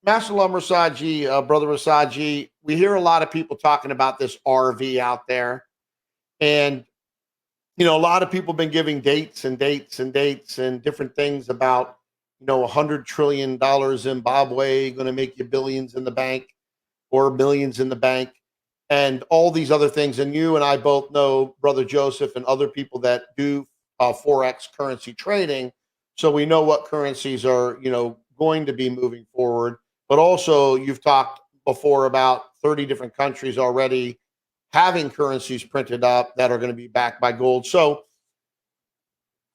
Master Lama Rasaji, Brother Rasaji, we hear a lot of people talking about this RV out there. And, a lot of people have been giving dates and dates and dates and different things about, $100 trillion Zimbabwe going to make you billions in the bank or millions in the bank and all these other things. And you and I both know Brother Joseph and other people that do Forex currency trading. So we know what currencies are, going to be moving forward. But also, you've talked before about 30 different countries already having currencies printed up that are going to be backed by gold. So,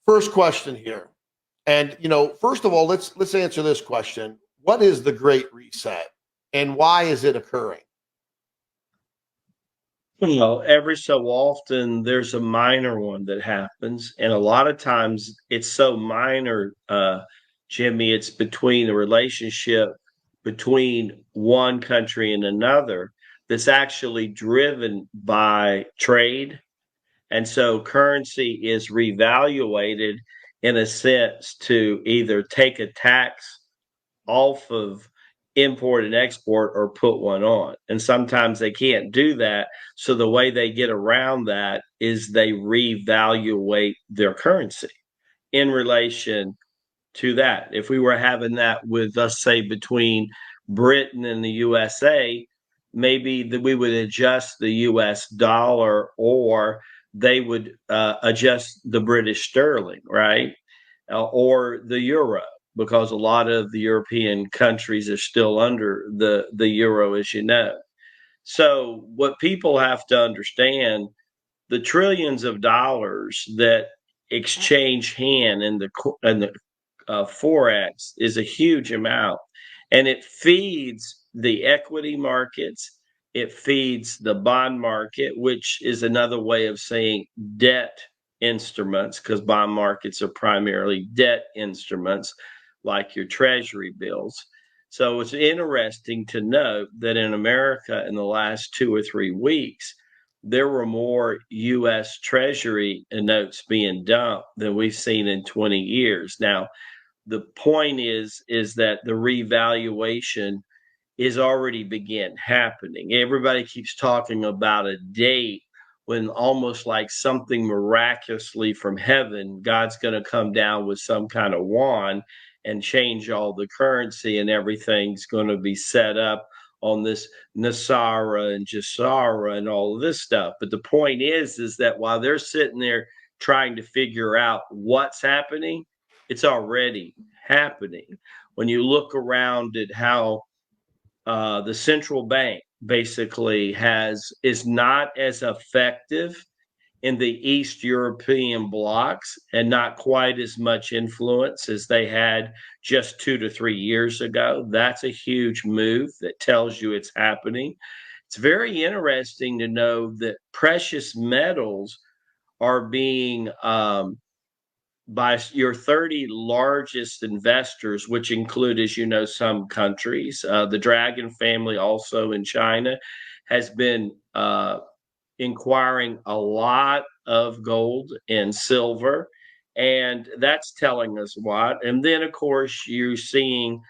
first question here. And first of all, let's answer this question. What is the Great Reset and why is it occurring? Well, every so often there's a minor one that happens, and a lot of times it's so minor, Jimmy, it's between the relationship between one country and another that's actually driven by trade. And so currency is revaluated in a sense to either take a tax off of import and export or put one on. And sometimes they can't do that. So the way they get around that is they revaluate their currency in relation to that. If we were having that with, let's say, between Britain and the USA, maybe we would adjust the US dollar or they would adjust the British sterling, right? Or the euro, because a lot of the European countries are still under the euro, as you know. So, what people have to understand, the trillions of dollars that exchange hand in the forex is a huge amount, and it feeds the equity markets. It feeds the bond market, which is another way of saying debt instruments, because bond markets are primarily debt instruments like your treasury bills. So it's interesting to note that in America in the last 2 or 3 weeks, there were more U.S. Treasury notes being dumped than we've seen in 20 years. Now, the point is that the revaluation is already begin happening. Everybody keeps talking about a date when almost like something miraculously from heaven, God's going to come down with some kind of wand and change all the currency and everything's going to be set up on this Nesara and Gesara and all of this stuff. But the point is that while they're sitting there trying to figure out what's happening, it's already happening. When you look around at how the central bank basically is not as effective in the East European blocks and not quite as much influence as they had just 2 to 3 years ago. That's a huge move that tells you it's happening. It's very interesting to know that precious metals are being by your 30 largest investors, which include, as you know, some countries. The Dragon family, also in China, has been inquiring a lot of gold and silver. And that's telling us what. And then, of course, you're seeing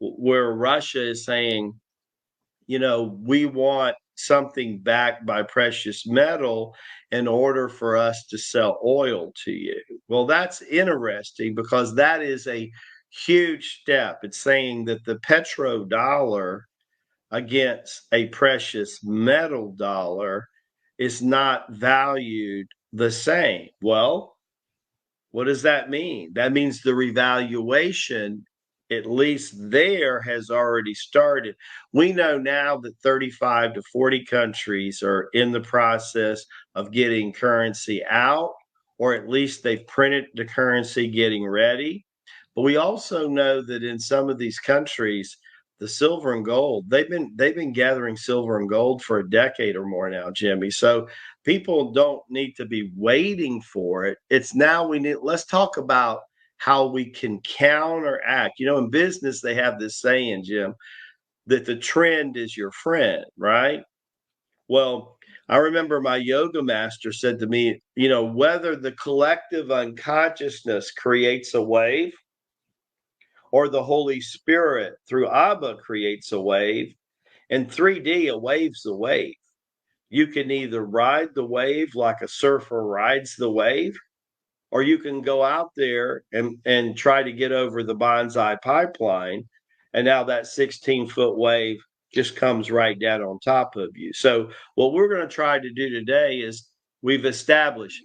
where Russia is saying, we want something backed by precious metal in order for us to sell oil to you. Well, that's interesting because that is a huge step. It's saying that the petrodollar against a precious metal dollar is not valued the same. Well, what does that mean? That means the revaluation, at least there, has already started. We know now that 35 to 40 countries are in the process of getting currency out, or at least they've printed the currency getting ready. But we also know that in some of these countries, the silver and gold, they've been gathering silver and gold for a decade or more now, Jimmy. So people don't need to be waiting for it. It's now let's talk about how we can counteract. In business, they have this saying, Jim, that the trend is your friend, right? Well, I remember my yoga master said to me, whether the collective unconsciousness creates a wave or the Holy Spirit through Abba creates a wave. In 3D, a wave's a wave. You can either ride the wave like a surfer rides the wave, or you can go out there and try to get over the bonsai pipeline. And now that 16-foot wave just comes right down on top of you. So what we're going to try to do today is we've established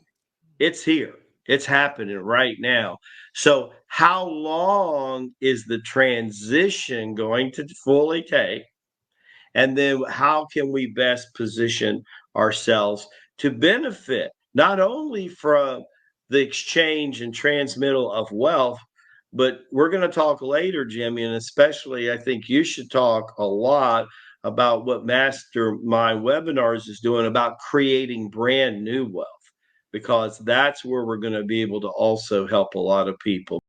it's here. It's happening right now. So how long is the transition going to fully take? And then how can we best position ourselves to benefit not only from the exchange and transmittal of wealth, but we're going to talk later, Jimmy, and especially I think you should talk a lot about what Mastermind Webinars is doing about creating brand new wealth, because that's where we're going to be able to also help a lot of people.